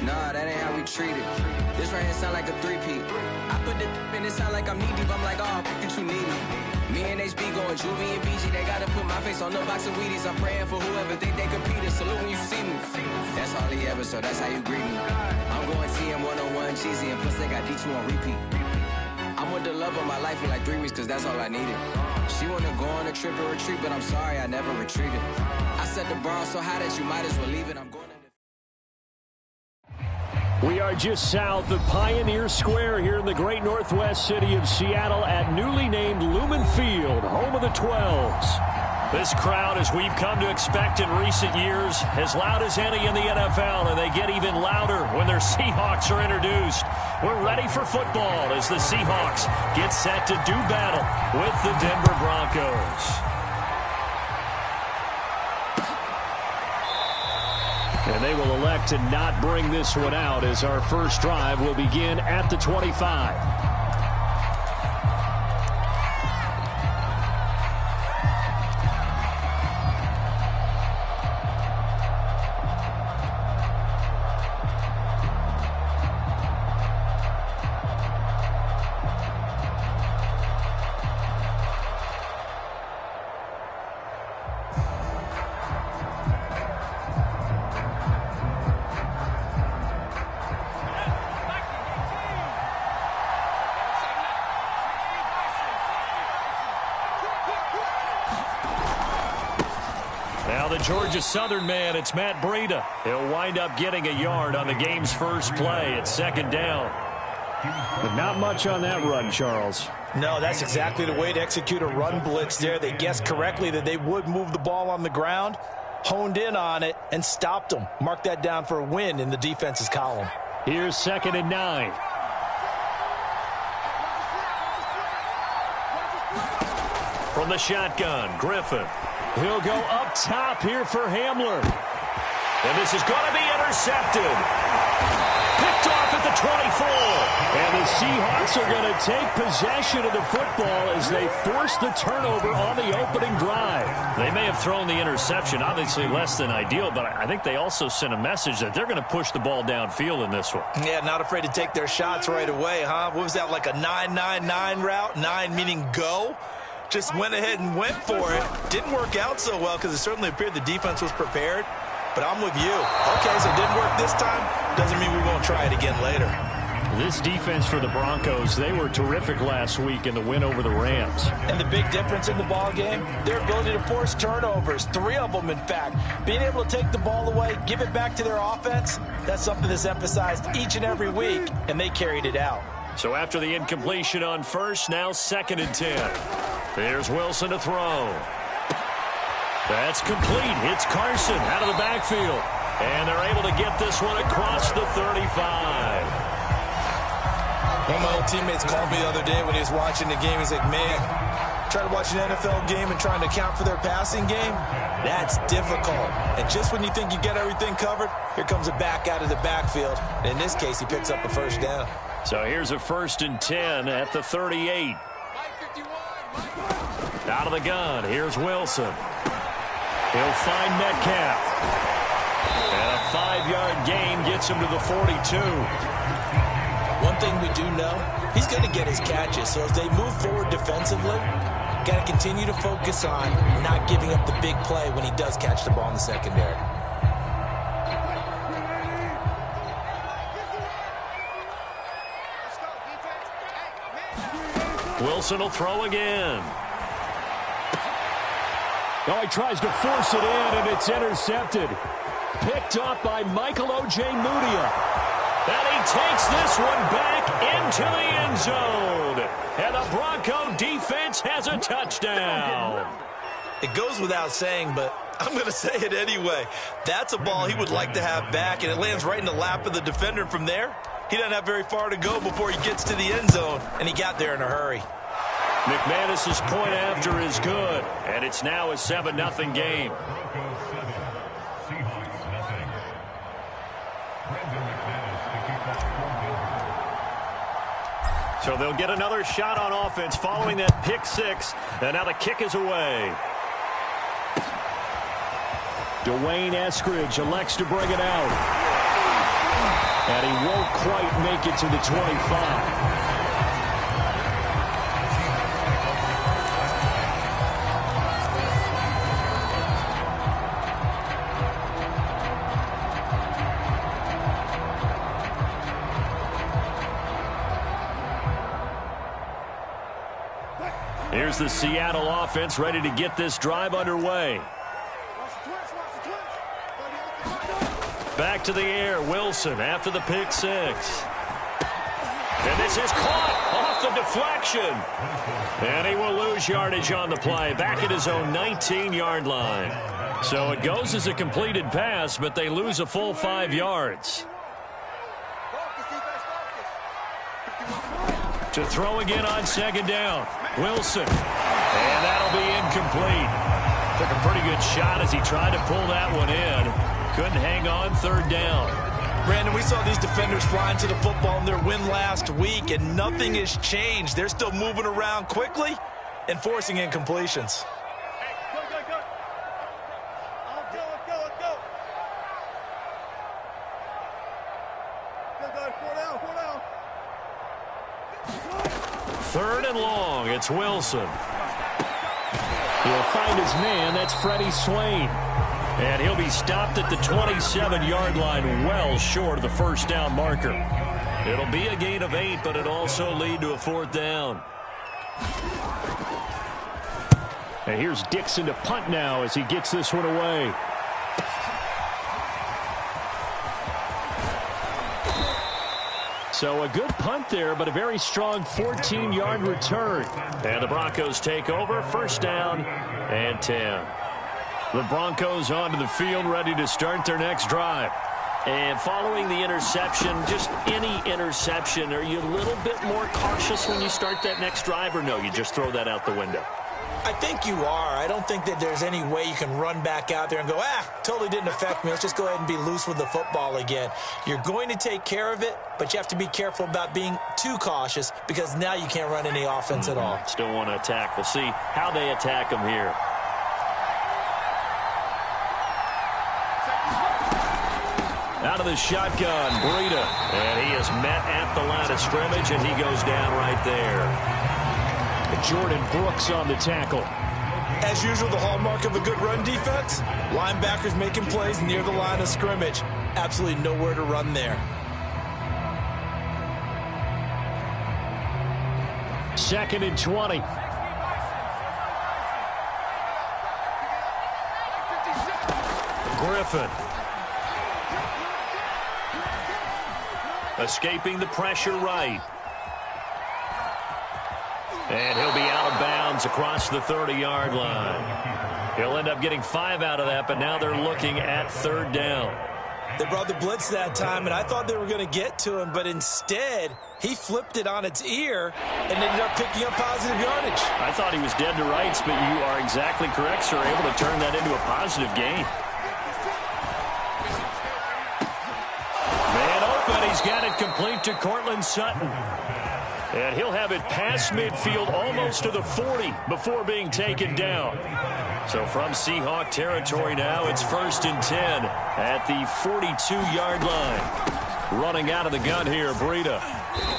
Nah, that ain't how we treat it. This right here sound like a three-peat. I put the in it sound like I'm knee-deep. I'm like, oh, you too needy. Me and HB going Juvie and BG. They gotta put my face on the box of Wheaties. I'm praying for whoever think they competed. Salute when you see me. That's all he ever, so that's how you greet me. I'm going TM 101 cheesy, and plus they got D2 on repeat. I'm with the love of my life for like 3 weeks, cause that's all I needed. She wanna go on a trip or retreat, but I'm sorry, I never retreated. I set the bar so high that you might as well leave it. I'm going to... We are just south of Pioneer Square here in the great northwest city of Seattle at newly named Lumen Field, home of the 12s. This crowd, as we've come to expect in recent years, as loud as any in the NFL, and they get even louder when their Seahawks are introduced. We're ready for football as the Seahawks get set to do battle with the Denver Broncos. And they will elect to not bring this one out as our first drive will begin at the 25. Now the Georgia Southern man, it's Matt Breida. He'll wind up getting a yard on the game's first play at second down. But not much on that run, Charles. No, that's exactly the way to execute a run blitz there. They guessed correctly that they would move the ball on the ground, honed in on it, and stopped them. Mark that down for a win in the defense's column. Here's 2nd and 9. From the shotgun, Griffin. He'll go up top here for Hamler. And this is going to be intercepted. Picked off at the 24. And the Seahawks are going to take possession of the football as they force the turnover on the opening drive. They may have thrown the interception, obviously less than ideal, but I think they also sent a message that they're going to push the ball downfield in this one. Yeah, not afraid to take their shots right away, huh? What was that, like a 9-9-9 route? 9 meaning go? Just went ahead and went for it. Didn't work out so well because it certainly appeared the defense was prepared. But I'm with you. Okay, so it didn't work this time. Doesn't mean we won't try it again later. This defense for the Broncos, they were terrific last week in the win over the Rams. And the big difference in the ball game, their ability to force turnovers, 3 of them in fact. Being able to take the ball away, give it back to their offense, that's something that's emphasized each and every week, and they carried it out. So after the incompletion on first, now 2nd and 10. There's Wilson to throw. That's complete. It's Carson out of the backfield. And they're able to get this one across the 35. One of my old teammates called me the other day when he was watching the game. He's like, man, trying to watch an NFL game and trying to account for their passing game, that's difficult. And just when you think you get everything covered, here comes a back out of the backfield. And in this case, he picks up a first down. So here's a 1st and 10 at the 38. Out of the gun, here's Wilson. He'll find Metcalf. And a 5-yard gain gets him to the 42. One thing we do know, he's going to get his catches. So as they move forward defensively, got to continue to focus on not giving up the big play when he does catch the ball in the secondary. Wilson will throw again. Oh, he tries to force it in, and it's intercepted. Picked up by Michael O.J. Mudia. And he takes this one back into the end zone. And the Bronco defense has a touchdown. It goes without saying, but I'm going to say it anyway. That's a ball he would like to have back, and it lands right in the lap of the defender from there. He doesn't have very far to go before he gets to the end zone, and he got there in a hurry. McManus's point after is good, and it's now a 7-0 game. So they'll get another shot on offense following that pick 6, and now the kick is away. Dwayne Eskridge elects to bring it out. quite make it to the 25. Here's the Seattle offense ready to get this drive underway. Back to the air, Wilson after the pick six. And this is caught off the deflection. And he will lose yardage on the play, back at his own 19-yard line. So it goes as a completed pass, but they lose a full 5 yards. To throw again on second down. Wilson. And that'll be incomplete. Took a pretty good shot as he tried to pull that one in. Couldn't hang on third down. Brandon, we saw these defenders flying to the football in their win last week, and nothing has changed. They're still moving around quickly and forcing incompletions. Third and long. It's Wilson. He'll find his man. That's Freddie Swain. And he'll be stopped at the 27-yard line, well short of the first down marker. It'll be a gain of 8, but it'll also lead to a fourth down. And here's Dixon to punt now as he gets this one away. So a good punt there, but a very strong 14-yard return. And the Broncos take over, first down and 10. The Broncos onto the field, ready to start their next drive. And following the interception, just any interception, are you a little bit more cautious when you start that next drive, or no, you just throw that out the window? I think you are. I don't think that there's any way you can run back out there and go, totally didn't affect me. Let's just go ahead and be loose with the football again. You're going to take care of it, but you have to be careful about being too cautious because now you can't run any offense at all. Still want to attack. We'll see how they attack them here. Out of the shotgun, Breida. And he is met at the line of scrimmage, and he goes down right there. Jordan Brooks on the tackle. As usual, the hallmark of a good run defense, linebackers making plays near the line of scrimmage. Absolutely nowhere to run there. Second and 20. Griffin. Escaping the pressure right. And he'll be out of bounds across the 30-yard line. He'll end up getting 5 out of that, but now they're looking at third down. They brought the blitz that time, and I thought they were going to get to him, but instead, he flipped it on its ear and ended up picking up positive yardage. I thought he was dead to rights, but you are exactly correct, sir, able to turn that into a positive gain. Man open, he's got it complete to Cortland Sutton. And he'll have it past midfield almost to the 40 before being taken down. So from Seahawk territory now, it's first and 10 at the 42-yard line. Running out of the gun here, Breida.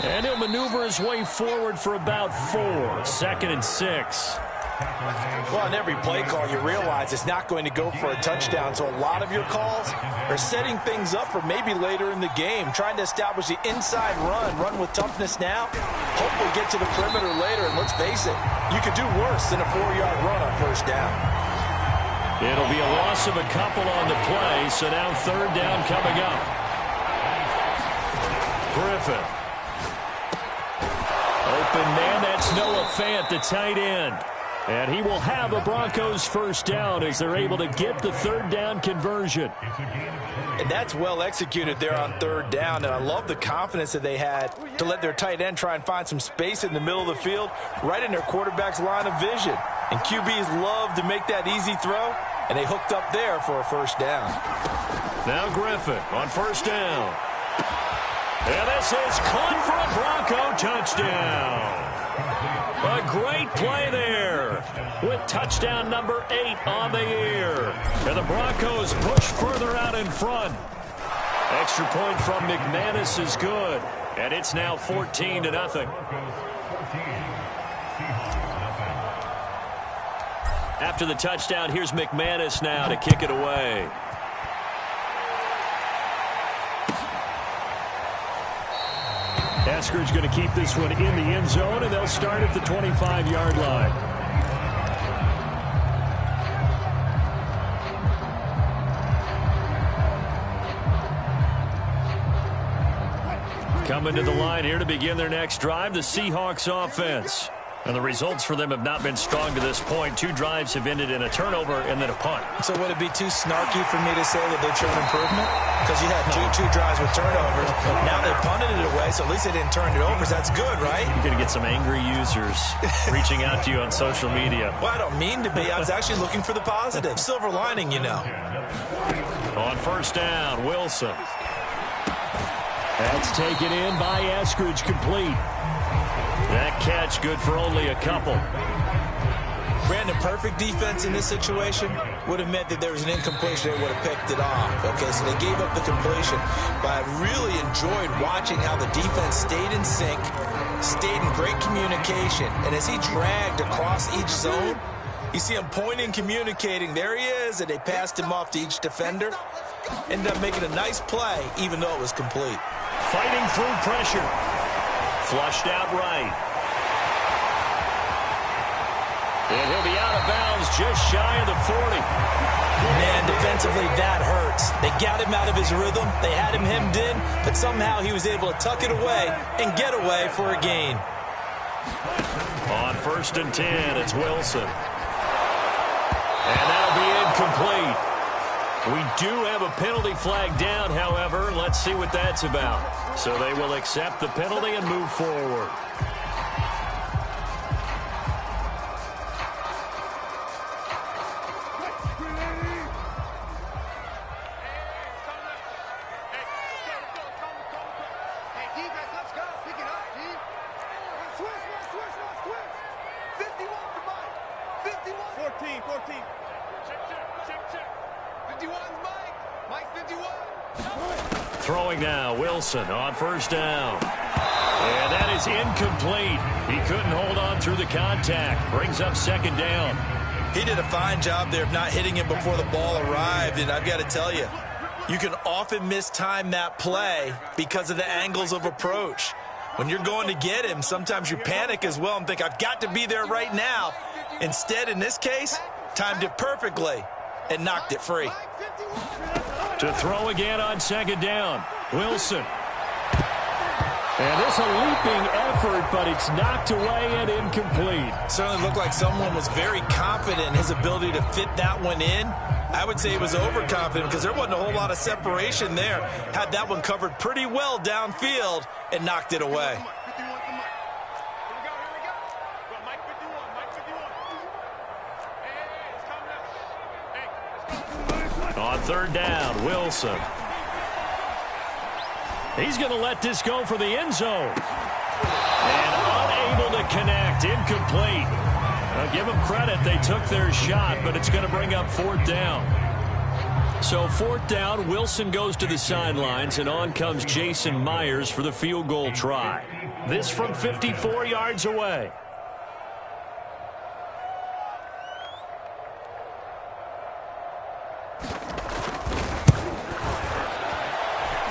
And he'll maneuver his way forward for about 4. Second and 6. Well, on every play call, you realize it's not going to go for a touchdown. So a lot of your calls are setting things up for maybe later in the game, trying to establish the inside run with toughness now, hopefully get to the perimeter later. And let's face it, you could do worse than a 4-yard run on first down. It'll be a loss of a couple on the play, so now third down coming up. Griffin. Open man, that's Noah Fant, the tight end. And he will have a Broncos first down as they're able to get the third down conversion. And that's well executed there on third down. And I love the confidence that they had to let their tight end try and find some space in the middle of the field, right in their quarterback's line of vision. And QBs love to make that easy throw, and they hooked up there for a first down. Now Griffin on first down. And this is caught for a Bronco touchdown. A great play there with touchdown number 8 on the year. And the Broncos push further out in front. Extra point from McManus is good. And it's now 14-0. After the touchdown, here's McManus now to kick it away. Eskridge going to keep this one in the end zone, and they'll start at the 25-yard line. Coming to the line here to begin their next drive, the Seahawks offense. And the results for them have not been strong to this point. 2 drives have ended in a turnover and then a punt. So would it be too snarky for me to say that they've shown improvement? Because you had two drives with turnovers. Now they punted it away, so at least they didn't turn it over. So that's good, right? You're going to get some angry users reaching out to you on social media. Well, I don't mean to be. I was actually looking for the positive. Silver lining, you know. On first down, Wilson. That's taken in by Eskridge, complete. That catch good for only a couple. Brandon, perfect defense in this situation would have meant that there was an incompletion. They would have picked it off. Okay, so they gave up the completion. But I really enjoyed watching how the defense stayed in sync, stayed in great communication. And as he dragged across each zone, you see him pointing, communicating. There he is, and they passed him off to each defender. Ended up making a nice play, even though it was complete. Fighting through pressure. Flushed out right. And he'll be out of bounds just shy of the 40. Man, defensively, that hurts. They got him out of his rhythm. They had him hemmed in, but somehow he was able to tuck it away and get away for a gain. On 1st and 10, it's Wilson. And that'll be incomplete. We do have a penalty flag down, however. Let's see what that's about. So they will accept the penalty and move forward. Throwing now, Wilson on first down. And that is incomplete. He couldn't hold on through the contact. Brings up 2nd down. He did a fine job there of not hitting him before the ball arrived. And I've got to tell you, you can often mistime that play because of the angles of approach. When you're going to get him, sometimes you panic as well and think, I've got to be there right now. Instead, in this case, timed it perfectly and knocked it free. To throw again on 2nd down, Wilson. And this a leaping effort, but it's knocked away and incomplete. Certainly looked like someone was very confident in his ability to fit that one in. I would say he was overconfident because there wasn't a whole lot of separation there. Had that one covered pretty well downfield and knocked it away. On 3rd down, Wilson. He's going to let this go for the end zone. And unable to connect, incomplete. I'll give them credit, they took their shot, but it's going to bring up 4th down. So 4th down, Wilson goes to the sidelines, and on comes Jason Myers for the field goal try. This from 54 yards away.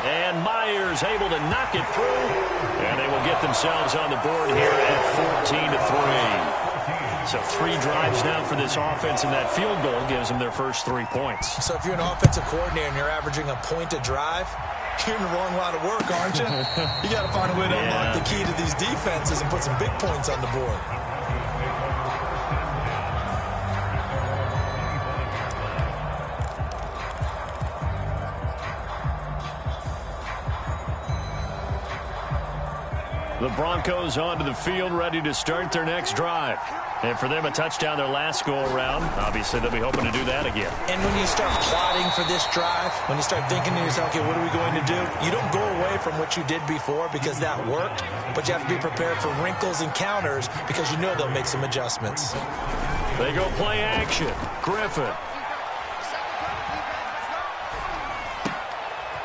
And Myers able to knock it through. And they will get themselves on the board here at 14-3. So 3 drives now for this offense, and that field goal gives them their first 3 points. So if you're an offensive coordinator and you're averaging a point a drive, you're in the wrong line of work, aren't you? You got to find a way to unlock the key to these defenses and put some big points on the board. The Broncos onto the field, ready to start their next drive. And for them, a touchdown their last go-around. Obviously, they'll be hoping to do that again. And when you start plotting for this drive, when you start thinking to yourself, okay, what are we going to do? You don't go away from what you did before because that worked, but you have to be prepared for wrinkles and counters because you know they'll make some adjustments. They go play action. Griffin.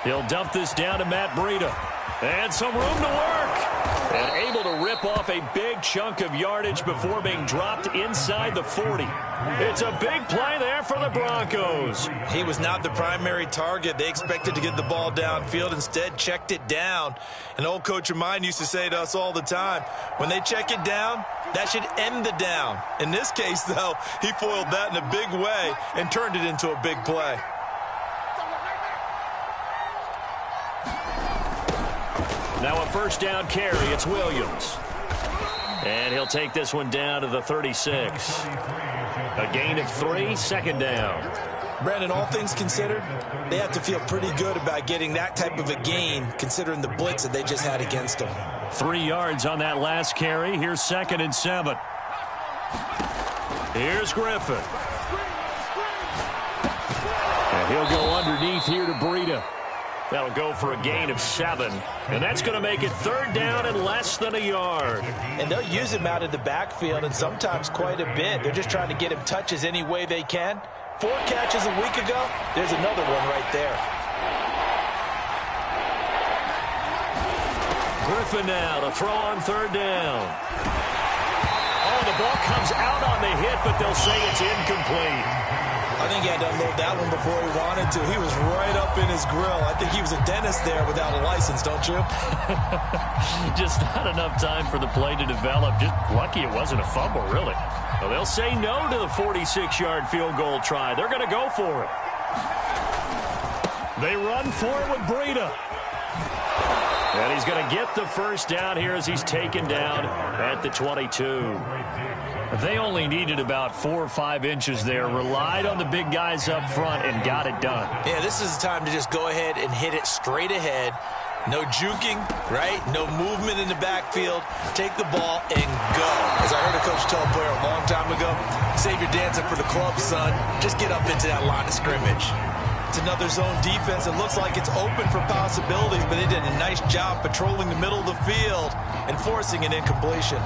He'll dump this down to Matt Breida. And some room to work. And able to rip off a big chunk of yardage before being dropped inside the 40. It's a big play there for the Broncos. He was not the primary target. They expected to get the ball downfield. Instead, checked it down. An old coach of mine used to say to us all the time, when they check it down, that should end the down. In this case, though, he foiled that in a big way and turned it into a big play. Now a first down carry. It's Williams. And he'll take this one down to the 36. A gain of 3, second down. Brandon, all things considered, they have to feel pretty good about getting that type of a gain considering the blitz that they just had against them. 3 yards on that last carry. Here's 2nd and 7. Here's Griffin. And he'll go underneath here to Breida. That'll go for a gain of 7. And that's going to make it 3rd down and less than a yard. And they'll use him out of the backfield and sometimes quite a bit. They're just trying to get him touches any way they can. 4 catches a week ago. There's another one right there. Griffin now to throw on 3rd down. Oh, the ball comes out on the hit, but they'll say it's incomplete. I think he had to unload that one before he wanted to. He was right up in his grill. I think he was a dentist there without a license, don't you? Just not enough time for the play to develop. Just lucky it wasn't a fumble, really. Well, they'll say no to the 46-yard field goal try. They're going to go for it. They run for it with Breida. And he's going to get the first down here as he's taken down at the 22. They only needed about 4 or 5 inches there, relied on the big guys up front, and got it done. Yeah, this is the time to just go ahead and hit it straight ahead. No juking, right? No movement in the backfield. Take the ball and go. As I heard a coach tell a player a long time ago, save your dancing for the club, son. Just get up into that line of scrimmage. It's another zone defense. It looks like it's open for possibilities, but they did a nice job patrolling the middle of the field and forcing an incompletion.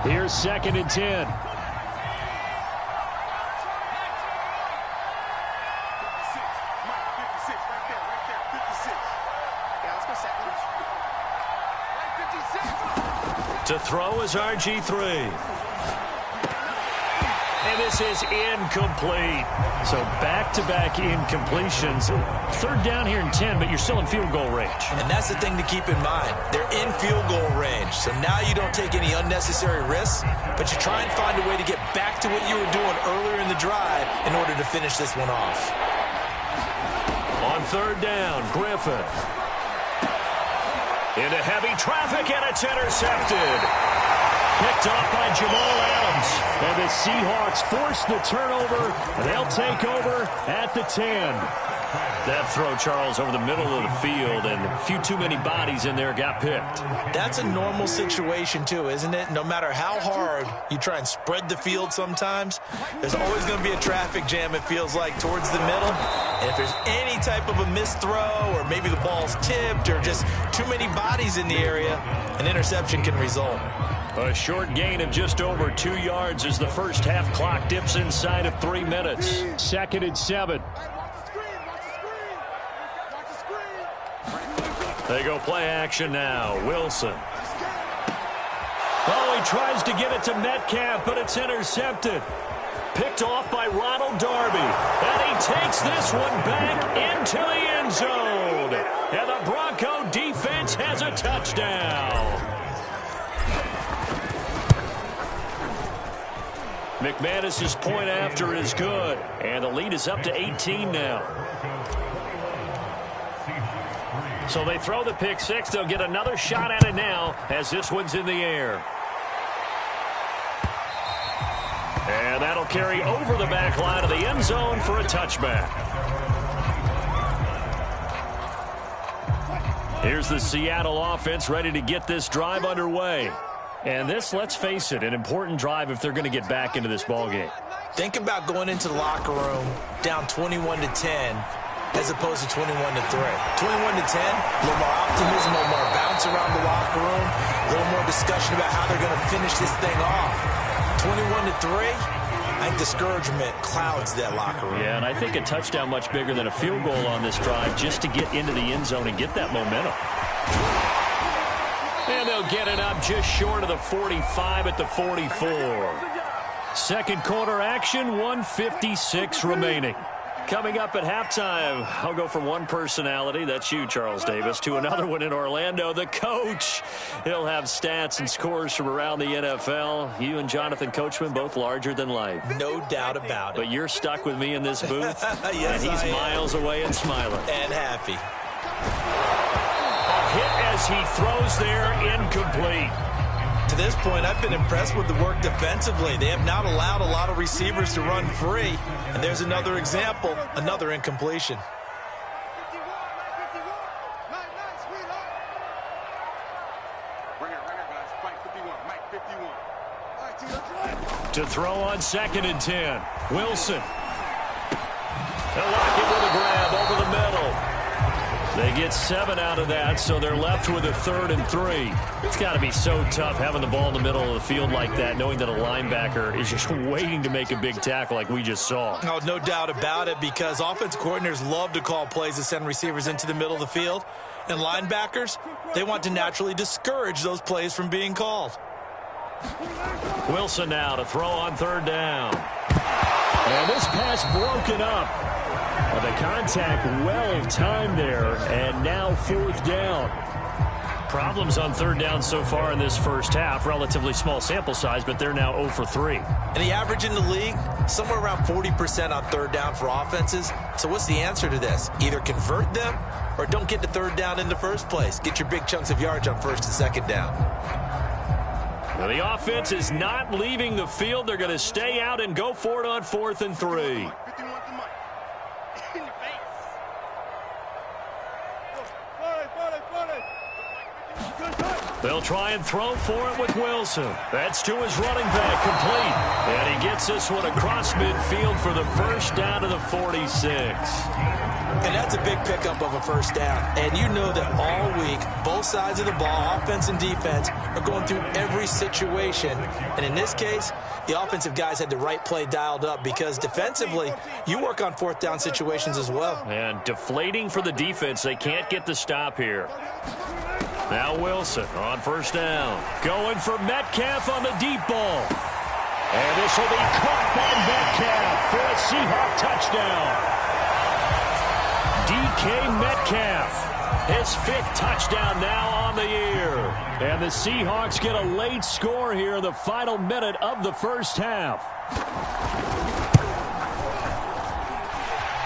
Here's 2nd and 10. To throw is RG3. And this is incomplete. So back-to-back incompletions. 3rd down here and 10, but you're still in field goal range. And that's the thing to keep in mind. They're in field goal range. So now you don't take any unnecessary risks, but you try and find a way to get back to what you were doing earlier in the drive in order to finish this one off. On 3rd down, Griffin. Into heavy traffic, and it's intercepted. Picked off by Jamal Adams. And the Seahawks force the turnover. And they'll take over at the 10. That throw, Charles, over the middle of the field, and a few too many bodies in there got picked. That's a normal situation, too, isn't it? No matter how hard you try and spread the field sometimes, there's always going to be a traffic jam, it feels like, towards the middle. And if there's any type of a missed throw, or maybe the ball's tipped, or just too many bodies in the area, an interception can result. A short gain of just over 2 yards as the first half clock dips inside of 3 minutes. 2nd and 7. They go play action now. Wilson. Oh, he tries to get it to Metcalf, but it's intercepted. Picked off by Ronald Darby. And he takes this one back into the end zone. And the Bronco defense has a touchdown. McManus's point after is good. And the lead is up to 18 now. So they throw the pick six. They'll get another shot at it now as this one's in the air. And that'll carry over the back line of the end zone for a touchback. Here's the Seattle offense ready to get this drive underway. And this, let's face it, an important drive if they're going to get back into this ballgame. Think about going into the locker room down 21-10 as opposed to 21-3. 21-10, a little more optimism, a little more bounce around the locker room, a little more discussion about how they're going to finish this thing off. 21-3, I think discouragement clouds that locker room. Yeah, and I think a touchdown much bigger than a field goal on this drive just to get into the end zone and get that momentum. And they'll get it up just short of the 45 at the 44. Second quarter action, 1:56 remaining. Coming up at halftime, I'll go from one personality, that's you, Charles Davis, to another one in Orlando, the coach. He'll have stats and scores from around the NFL. You and Jonathan Coachman, both larger than life. No doubt about it. But you're stuck with me in this booth, yes, and he's miles away and smiling. And happy. A hit as he throws there, incomplete. To this point, I've been impressed with the work defensively. They have not allowed a lot of receivers to run free. And there's another example, another incompletion. To throw on 2nd and 10. Wilson. They'll lock it with a grab over the middle. They get 7 out of that, so they're left with a 3rd and 3. It's got to be so tough having the ball in the middle of the field like that, knowing that a linebacker is just waiting to make a big tackle like we just saw. Oh, no doubt about it, because offensive coordinators love to call plays to send receivers into the middle of the field. And linebackers, they want to naturally discourage those plays from being called. Wilson now to throw on 3rd down. And this pass broken up. The contact well timed there, and now 4th down. Problems on 3rd down so far in this first half. Relatively small sample size, but they're now 0 for 3. And the average in the league, somewhere around 40% on 3rd down for offenses. So what's the answer to this? Either convert them or don't get to 3rd down in the first place. Get your big chunks of yards on 1st and 2nd down. Now the offense is not leaving the field. They're going to stay out and go for it on 4th and 3. They'll try and throw for it with Wilson. That's to his running back, complete. And he gets this one across midfield for the first down to the 46. And that's a big pickup of a first down. And you know that all week, both sides of the ball, offense and defense, are going through every situation. And in this case, the offensive guys had the right play dialed up, because defensively, you work on 4th down situations as well. And deflating for the defense. They can't get the stop here. Now Wilson on 1st down. Going for Metcalf on the deep ball. And this will be caught by Metcalf for a Seahawks touchdown. DK Metcalf, his 5th touchdown now on the year. And the Seahawks get a late score here in the final minute of the first half.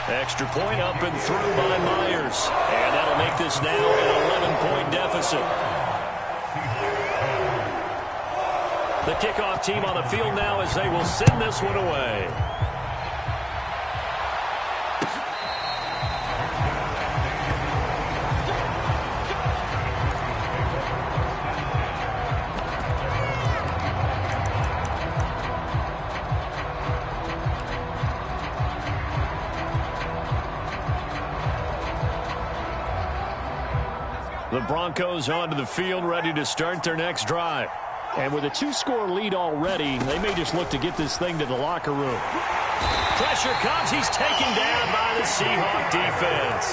Extra point up and through by Myers. And that'll make this now an 11-point deficit. The kickoff team on the field now as they will send this one away. The Broncos onto the field, ready to start their next drive. And with a 2-score lead already, they may just look to get this thing to the locker room. Pressure comes. He's taken down by the Seahawks defense.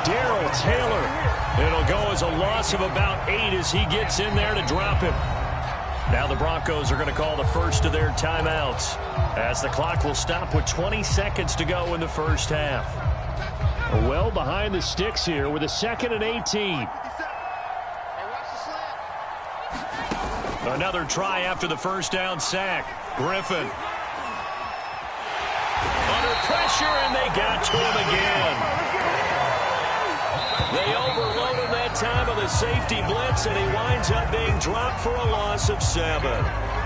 Darrell Taylor. It'll go as a loss of about 8 as he gets in there to drop him. Now the Broncos are going to call the first of their timeouts, as the clock will stop with 20 seconds to go in the first half. Well behind the sticks here with a 2nd and 18. Another try after the first down sack. Griffin. Under pressure, and they got to him again. They overload him that time of the safety blitz, and he winds up being dropped for a loss of 7.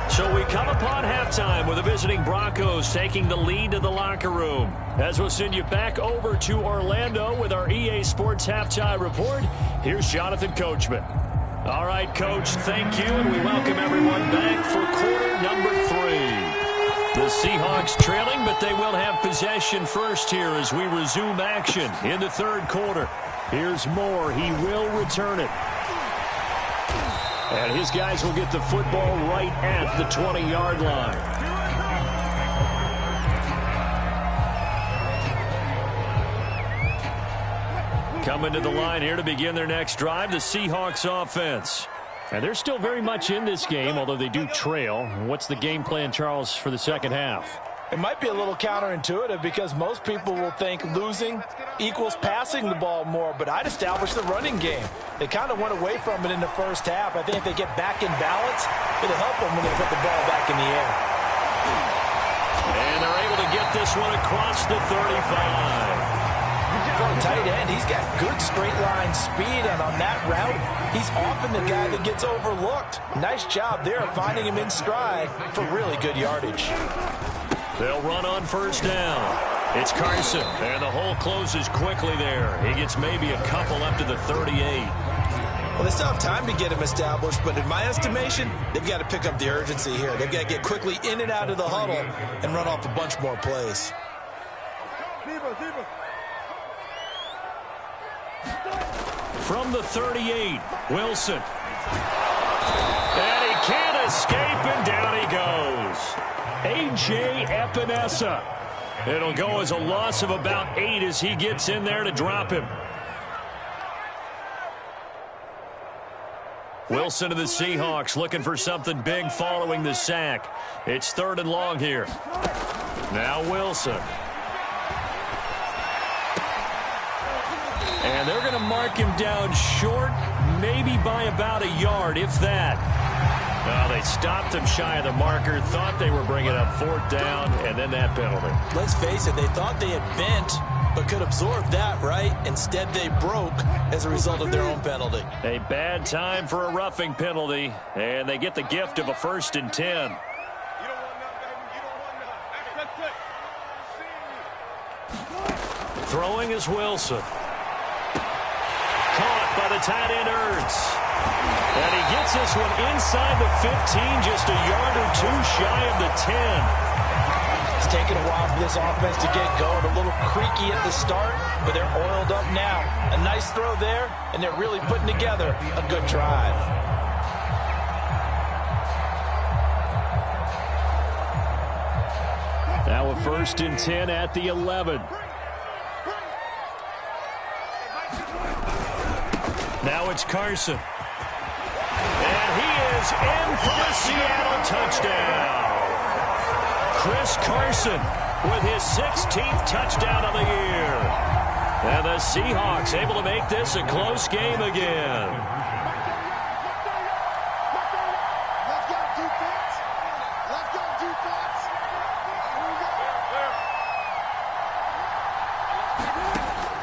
So we come upon halftime with the visiting Broncos taking the lead to the locker room. As we'll send you back over to Orlando with our EA Sports Halftime Report, here's Jonathan Coachman. All right, Coach, thank you, and we welcome everyone back for quarter number 3. The Seahawks trailing, but they will have possession first here as we resume action in the third quarter. Here's Moore. He will return it. And his guys will get the football right at the 20-yard line. Coming to the line here to begin their next drive, the Seahawks offense. And they're still very much in this game, although they do trail. What's the game plan, Charles, for the second half? It might be a little counterintuitive because most people will think losing equals passing the ball more, but I'd establish the running game. They kind of went away from it in the first half. I think if they get back in balance, it'll help them when they put the ball back in the air. And they're able to get this one across the 35. For a tight end, he's got good straight line speed, and on that route, he's often the guy that gets overlooked. Nice job there of finding him in stride for really good yardage. They'll run on first down. It's Carson, and the hole closes quickly there. He gets maybe a couple up to the 38. Well, they still have time to get him established, but in my estimation, they've got to pick up the urgency here. They've got to get quickly in and out of the huddle and run off a bunch more plays. From the 38, Wilson. And he can't escape, and down he goes. A.J. Epinesa. It'll go as a loss of about 8 as he gets in there to drop him. Wilson to the Seahawks looking for something big following the sack. It's 3rd and long here. Now Wilson. And they're going to mark him down short, maybe by about a yard, if that. Well, they stopped him shy of the marker, thought they were bringing up 4th down, and then that penalty. Let's face it, they thought they had bent, but could absorb that, right? Instead, they broke as a result of their own penalty. A bad time for a roughing penalty, and they get the gift of a 1st and 10. Throwing is Wilson. Caught by the tight end, Ertz. And he gets this one inside the 15, just a yard or 2 shy of the 10. It's taken a while for this offense to get going. A little creaky at the start, but they're oiled up now. A nice throw there, and they're really putting together a good drive. Now a 1st and 10 at the 11. Now it's Carson. And he is in for a Seattle touchdown. Chris Carson with his 16th touchdown of the year. And the Seahawks able to make this a close game again.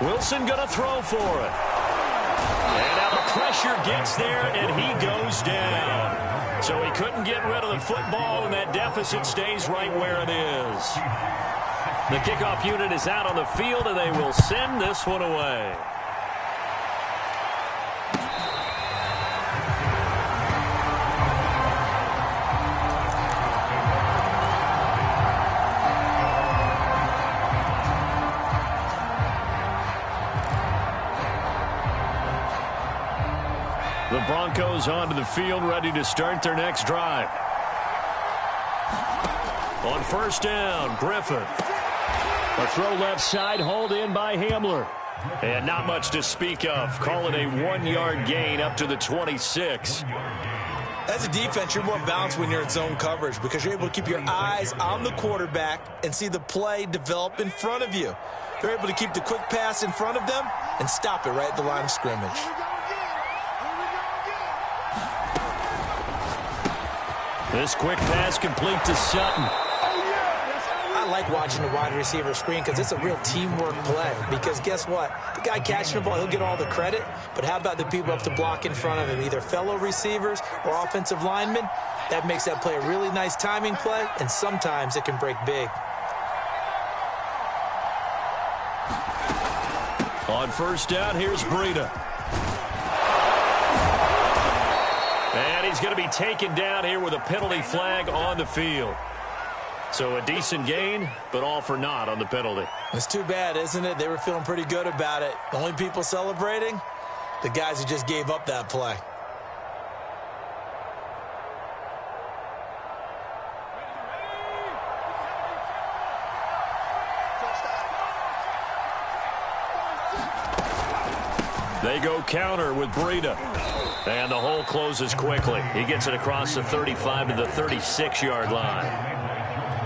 Wilson going to throw for it. And now the pressure gets there, and he goes down. So he couldn't get rid of the football, and that deficit stays right where it is. The kickoff unit is out on the field, and they will send this one away. The Broncos onto the field, ready to start their next drive. On first down, Griffin. A throw left side, hauled in by Hamler. And not much to speak of. Call it a 1-yard gain up to the 26. As a defense, you're more balanced when you're in zone coverage because you're able to keep your eyes on the quarterback and see the play develop in front of you. They're able to keep the quick pass in front of them and stop it right at the line of scrimmage. This quick pass complete to Sutton. I like watching the wide receiver screen because it's a real teamwork play. Because guess what? The guy catching the ball, he'll get all the credit. But how about the people up to block in front of him, either fellow receivers or offensive linemen? That makes that play a really nice timing play, and sometimes it can break big. On first down, here's Breida. And he's going to be taken down here with a penalty flag on the field. So a decent gain, but all for naught on the penalty. It's too bad, isn't it? They were feeling pretty good about it. The only people celebrating, the guys who just gave up that play. They go counter with Breida. And the hole closes quickly. He gets it across the 35 to the 36-yard line.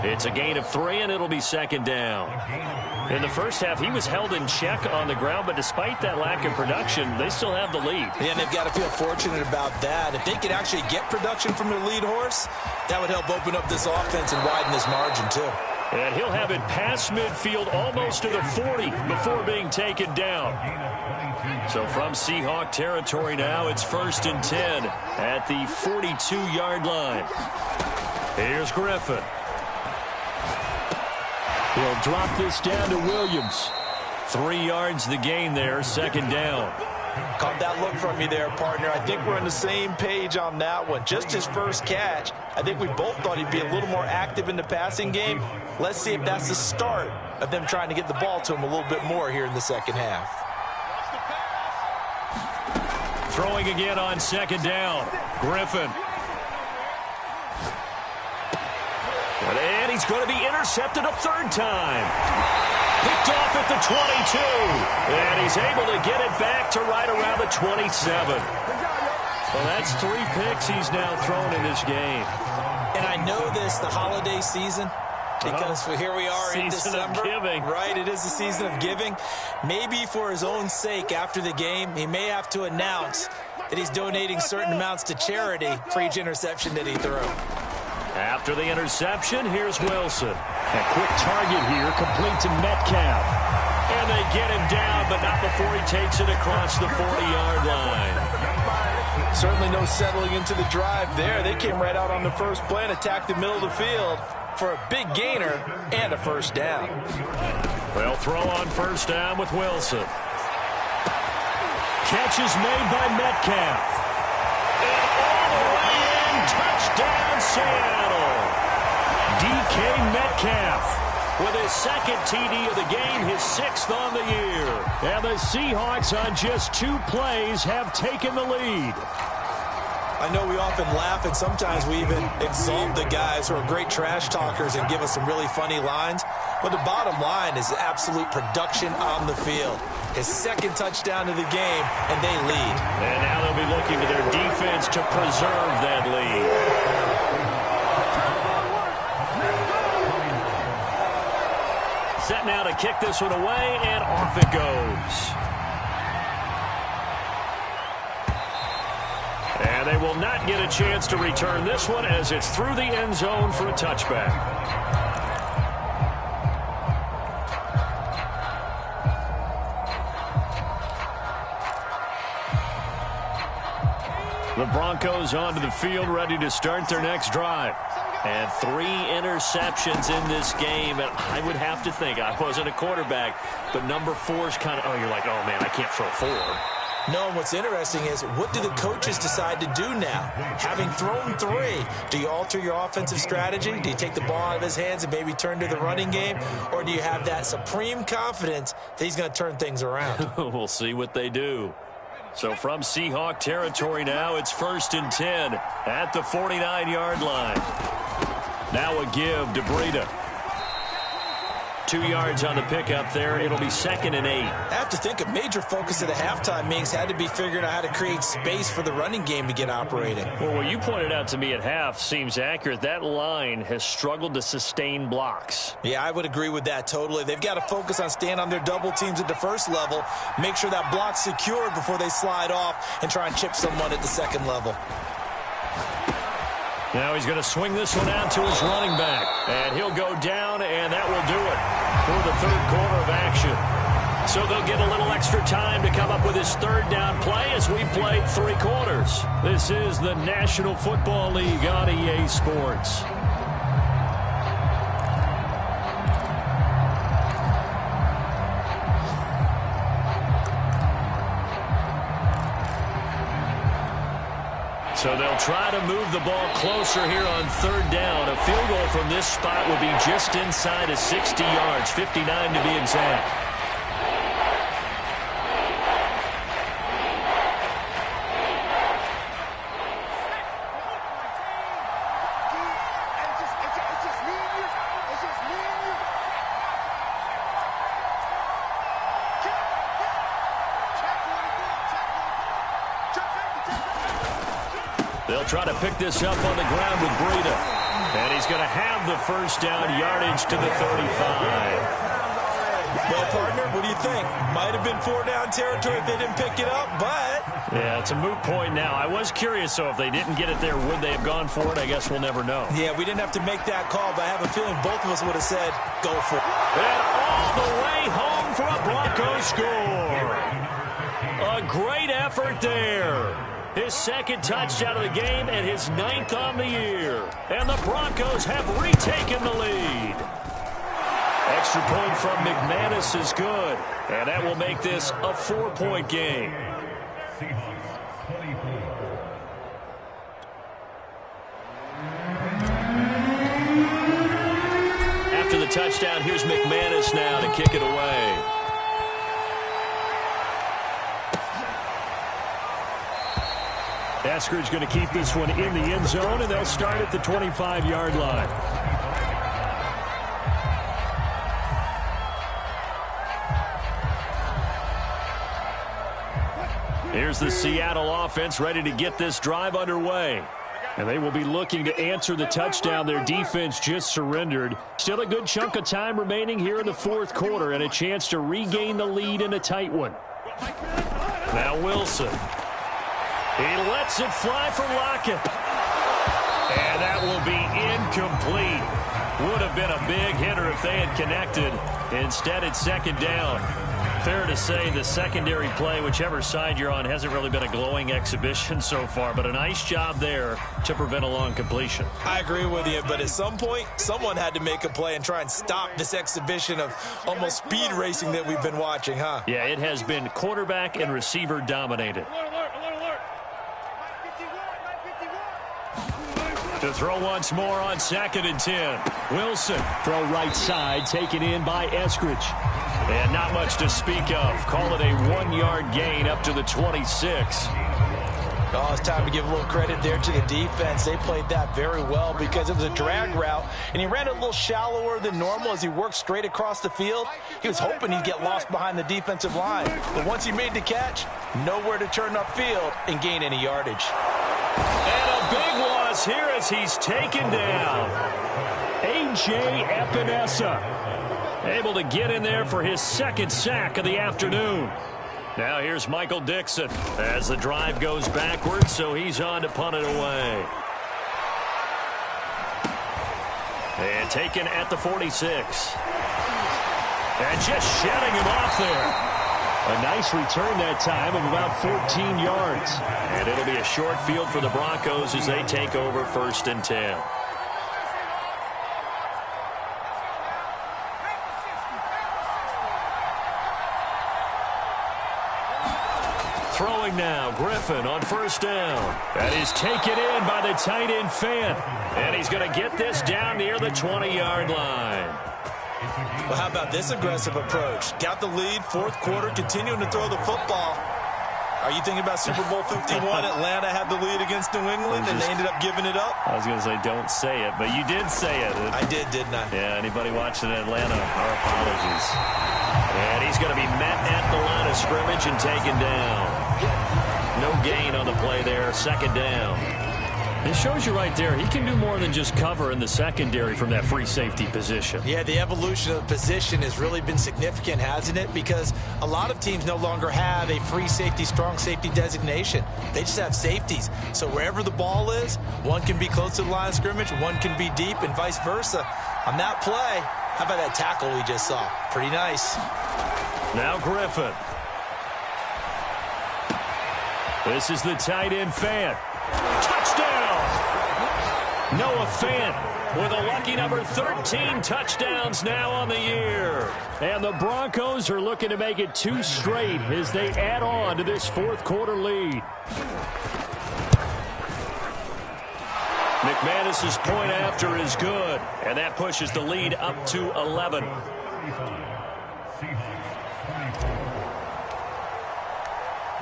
It's a gain of 3, and it'll be second down. In the first half, he was held in check on the ground, but despite that lack of production, they still have the lead. Yeah, and they've got to feel fortunate about that. If they could actually get production from their lead horse, that would help open up this offense and widen this margin, too. And he'll have it past midfield almost to the 40 before being taken down. So from Seahawk territory now, it's 1st and 10 at the 42-yard line. Here's Griffin. He'll drop this down to Williams. 3 yards the gain there, second down. Caught that look from you there, partner. I think we're on the same page on that one. Just his first catch. I think we both thought he'd be a little more active in the passing game. Let's see if that's the start of them trying to get the ball to him a little bit more here in the second half. Throwing again on second down. Griffin. And he's going to be intercepted a third time. Picked off at the 22. And he's able to get it back to right around the 27. Well, that's 3 picks he's now thrown in this game. And I know this, the holiday season, because here we are in December. Season of giving. Right, it is the season of giving. Maybe for his own sake after the game, he may have to announce that he's donating certain amounts to charity for each interception that he threw. After the interception, here's Wilson. A quick target here, complete to Metcalf. And they get him down, but not before he takes it across the 40-yard line. Certainly no settling into the drive there. They came right out on the first play and attacked the middle of the field for a big gainer and a first down. Well, throw on first down with Wilson. Catch is made by Metcalf. And all the way in, touchdown Seattle. DK Metcalf with his second TD of the game, his 6th on the year. And the Seahawks on just 2 plays have taken the lead. I know we often laugh and sometimes we even exalt the guys who are great trash talkers and give us some really funny lines. But the bottom line is absolute production on the field. His 2nd touchdown of the game, and they lead. And now they'll be looking to their defense to preserve that lead. Set now to kick this one away, and off it goes. And they will not get a chance to return this one as it's through the end zone for a touchback. The Broncos onto the field, ready to start their next drive. And 3 interceptions in this game. And I would have to think, I wasn't a quarterback, but number 4 is kind of, you're like, oh, man, I can't throw 4. No, and what's interesting is, what do the coaches decide to do now? Having thrown 3, do you alter your offensive strategy? Do you take the ball out of his hands and maybe turn to the running game? Or do you have that supreme confidence that he's going to turn things around? We'll see what they do. So from Seahawk territory now, it's 1st and 10 at the 49-yard line. Now a give to Breida. 2 yards on the pickup there. It'll be 2nd and 8. I have to think a major focus of the halftime meetings had to be figuring out how to create space for the running game to get operating. Well, what you pointed out to me at half seems accurate. That line has struggled to sustain blocks. Yeah, I would agree with that totally. They've got to focus on staying on their double teams at the first level, make sure that block's secured before they slide off and try and chip someone at the second level. Now he's going to swing this one out to his running back. And he'll go down, and that will do it for the 3rd quarter of action. So they'll get a little extra time to come up with his 3rd down play as we played 3 quarters. This is the National Football League on EA Sports. So they'll try to move the ball closer here on 3rd down. A field goal from this spot will be just inside of 60 yards, 59 to be exact. They'll try to pick this up on the ground with Breida. And he's going to have the first down, yardage to the 35. Well, partner, what do you think? Might have been 4-down territory if they didn't pick it up, but... Yeah, it's a moot point now. I was curious, so if they didn't get it there, would they have gone for it? I guess we'll never know. Yeah, we didn't have to make that call, but I have a feeling both of us would have said, go for it. And all the way home for a Broncos score. A great effort there. His second touchdown of the game and his 9th on the year. And the Broncos have retaken the lead. Extra point from McManus is good. And that will make this a 4-point game. After the touchdown, here's McManus now to kick it away. Eskridge going to keep this one in the end zone, and they'll start at the 25-yard line. Here's the Seattle offense ready to get this drive underway. And they will be looking to answer the touchdown their defense just surrendered. Still a good chunk of time remaining here in the fourth quarter and a chance to regain the lead in a tight one. Now Wilson. He lets it fly for Lockett. And that will be incomplete. Would have been a big hitter if they had connected. Instead, it's second down. Fair to say the secondary play, whichever side you're on, hasn't really been a glowing exhibition so far, but a nice job there to prevent a long completion. I agree with you, but at some point, someone had to make a play and try and stop this exhibition of almost speed racing that we've been watching, huh? Yeah, it has been quarterback and receiver dominated. To throw once more on 2nd and 10. Wilson, throw right side, taken in by Eskridge. And not much to speak of. Call it a 1-yard gain up to the 26. Oh, it's time to give a little credit there to the defense. They played that very well because it was a drag route, and he ran it a little shallower than normal as he worked straight across the field. He was hoping he'd get lost behind the defensive line. But once he made the catch, nowhere to turn upfield and gain any yardage. And a big loss here as he's taken down. A.J. Epinesa able to get in there for his second sack of the afternoon. Now here's Michael Dixon as the drive goes backwards, so he's on to punt it away. And taken at the 46. And just shedding him off there. A nice return that time of about 14 yards. And it'll be a short field for the Broncos as they take over 1st and 10. Throwing now, Griffin on 1st down. That is taken in by the tight end Fant. And he's going to get this down near the 20-yard line. Well, how about this aggressive approach? Got the lead, 4th quarter, continuing to throw the football. Are you thinking about Super Bowl 51? Atlanta had the lead against New England, and they ended up giving it up? I was going to say, don't say it, but you did say it. I did, didn't I? Yeah, anybody watching Atlanta, our apologies. And he's going to be met at the line of scrimmage and taken down. No gain on the play there, 2nd down. It shows you right there, he can do more than just cover in the secondary from that free safety position. Yeah, the evolution of the position has really been significant, hasn't it? Because a lot of teams no longer have a free safety, strong safety designation. They just have safeties. So wherever the ball is, one can be close to the line of scrimmage, one can be deep, and vice versa. On that play, how about that tackle we just saw? Pretty nice. Now Griffin. This is the tight end Fant. Touchdown! Noah Fant with a lucky number 13 touchdowns now on the year. And the Broncos are looking to make it 2 straight as they add on to this 4th quarter lead. McManus's point after is good, and that pushes the lead up to 11.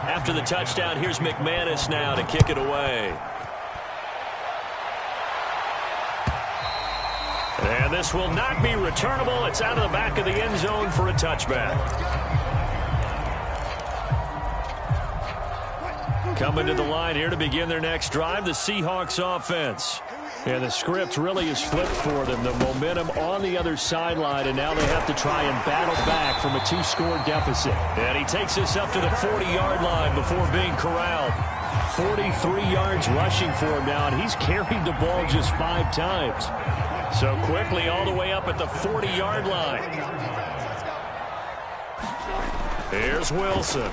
After the touchdown, here's McManus now to kick it away. And this will not be returnable. It's out of the back of the end zone for a touchback. Coming to the line here to begin their next drive, the Seahawks offense. And the script really is flipped for them. The momentum on the other sideline, and now they have to try and battle back from a 2-score deficit. And he takes this up to the 40-yard line before being corralled. 43 yards rushing for him now, and he's carried the ball just 5 times. So quickly all the way up at the 40-yard line. Here's Wilson.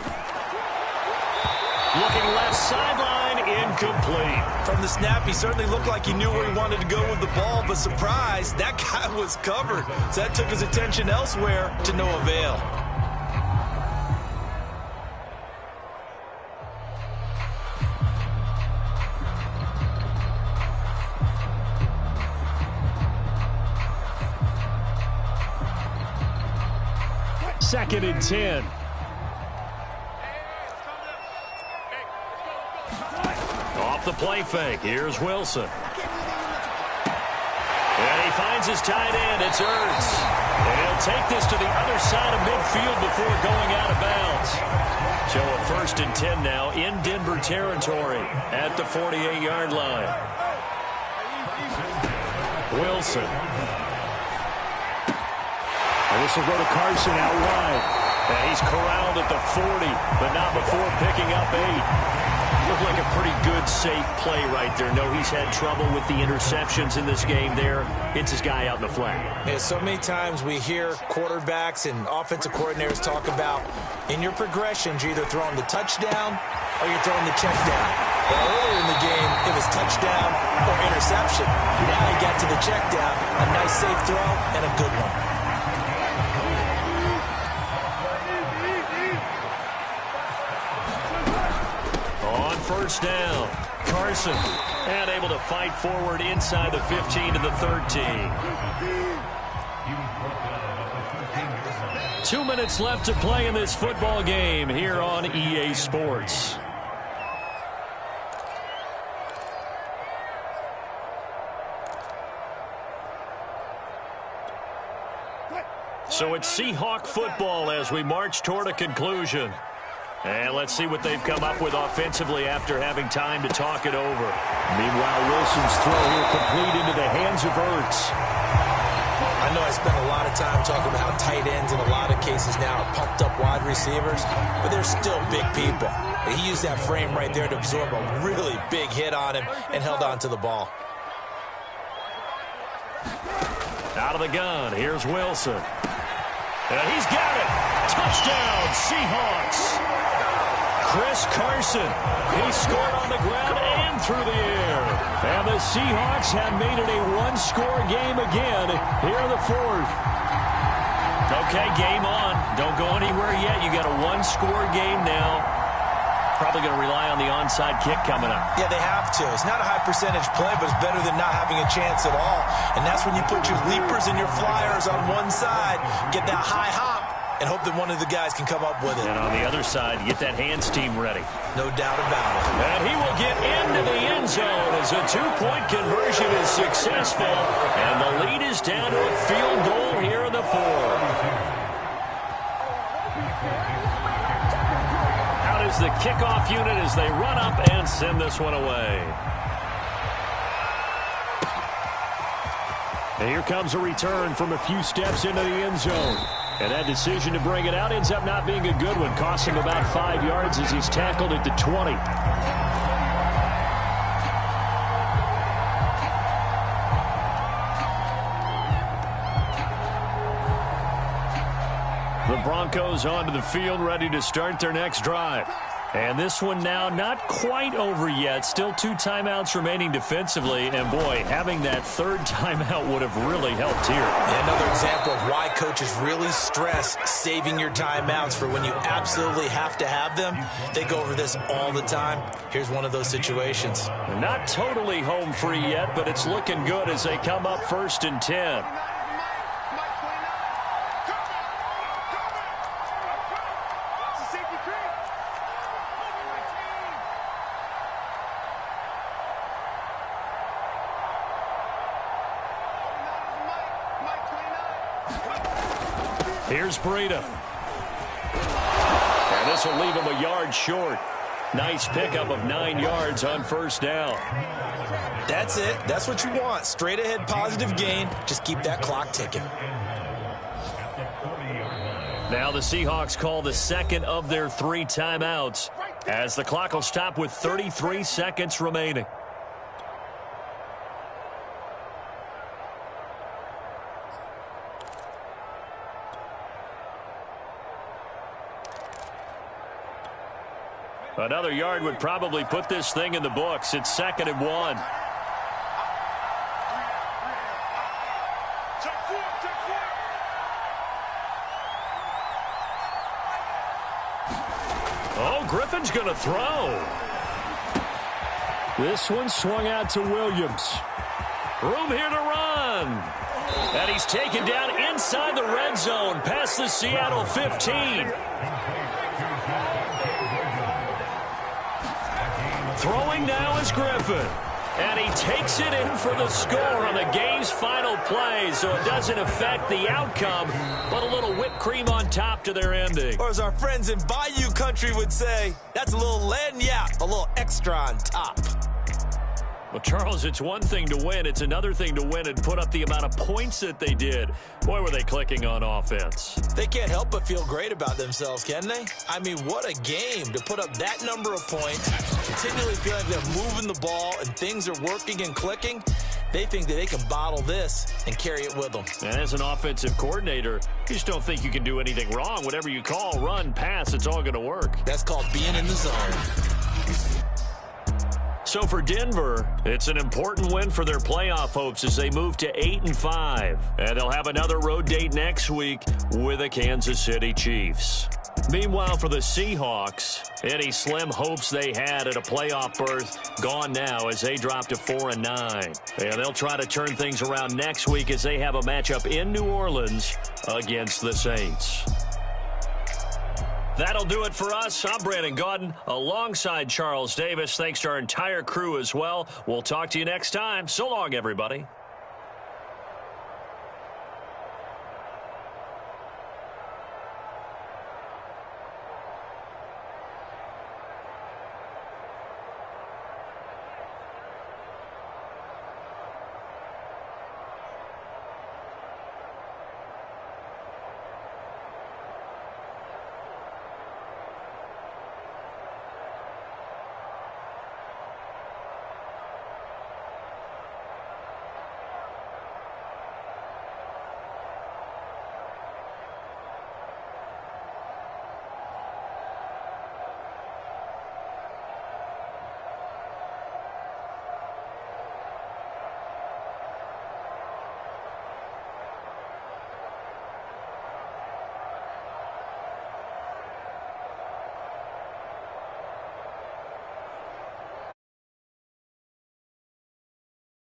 Looking left sideline, incomplete. From the snap, he certainly looked like he knew where he wanted to go with the ball, but surprise, that guy was covered. So that took his attention elsewhere to no avail. Second and 10. Off the play fake. Here's Wilson. And he finds his tight end. It's Ertz. And he'll take this to the other side of midfield before going out of bounds. So a first and 10 now in Denver territory at the 48-yard line. Wilson. And this will go to Carson out wide. And he's corralled at the 40, but not before picking up 8. Looked like a pretty good, safe play right there. No, he's had trouble with the interceptions in this game there. Hits his guy out in the flat. Yeah, so many times we hear quarterbacks and offensive coordinators talk about in your progressions, you're either throwing the touchdown or you're throwing the check down. But earlier in the game, it was touchdown or interception. Now he got to the check down, a nice safe throw, and a good one. First down. Carson, and able to fight forward inside the 15 to the 13. 2 minutes left to play in this football game here on EA Sports. So it's Seahawk football as we march toward a conclusion. And let's see what they've come up with offensively after having time to talk it over. Meanwhile, Wilson's throw here complete into the hands of Ertz. I know I spent a lot of time talking about how tight ends in a lot of cases now are pumped up wide receivers, but they're still big people. And he used that frame right there to absorb a really big hit on him and held on to the ball. Out of the gun, here's Wilson. And he's got it. Touchdown, Seahawks. Chris Carson, he scored on the ground and through the air. And the Seahawks have made it a one-score game again here in the fourth. Okay, game on. Don't go anywhere yet. You got a one-score game now. Probably going to rely on the onside kick coming up. Yeah, they have to. It's not a high-percentage play, but it's better than not having a chance at all. And that's when you put your leapers and your flyers on one side, get that high hop, and hope that one of the guys can come up with it. And on the other side, get that hands team ready. No doubt about it. And he will get into the end zone as a two-point conversion is successful. And the lead is down to a field goal here in the fourth. Out is the kickoff unit as they run up and send this one away. And here comes a return from a few steps into the end zone. And that decision to bring it out ends up not being a good one. Costs him about 5 yards as he's tackled at the 20. The Broncos onto the field, ready to start their next drive. And this one now not quite over yet. Still 2 timeouts remaining defensively. And, boy, having that third timeout would have really helped here. Yeah, another example of why coaches really stress saving your timeouts for when you absolutely have to have them. They go over this all the time. Here's one of those situations. Not totally home free yet, but it's looking good as they come up 1st and 10. Here's Breida. And this will leave him a yard short. Nice pickup of 9 yards on first down. That's it. That's what you want. Straight ahead positive gain. Just keep that clock ticking. Now the Seahawks call the second of their 3 timeouts as the clock will stop with 33 seconds remaining. Another yard would probably put this thing in the books. It's 2nd and 1. Oh, Griffin's going to throw. This one swung out to Williams. Room here to run. And he's taken down inside the red zone past the Seattle 15. Throwing now is Griffin. And he takes it in for the score on the game's final play, so it doesn't affect the outcome, but a little whipped cream on top to their ending. Or as our friends in Bayou country would say, that's a little lagniappe, a little extra on top. Well, Charles, it's one thing to win. It's another thing to win and put up the amount of points that they did. Boy, were they clicking on offense. They can't help but feel great about themselves, can they? I mean, what a game to put up that number of points, continually feeling like they're moving the ball and things are working and clicking. They think that they can bottle this and carry it with them. And as an offensive coordinator, you just don't think you can do anything wrong. Whatever you call, run, pass, it's all going to work. That's called being in the zone. So for Denver, it's an important win for their playoff hopes as they move to 8-5. And they'll have another road date next week with the Kansas City Chiefs. Meanwhile, for the Seahawks, any slim hopes they had at a playoff berth gone now as they drop to 4-9. And they'll try to turn things around next week as they have a matchup in New Orleans against the Saints. That'll do it for us. I'm Brandon Gaudin alongside Charles Davis. Thanks to our entire crew as well. We'll talk to you next time. So long, everybody.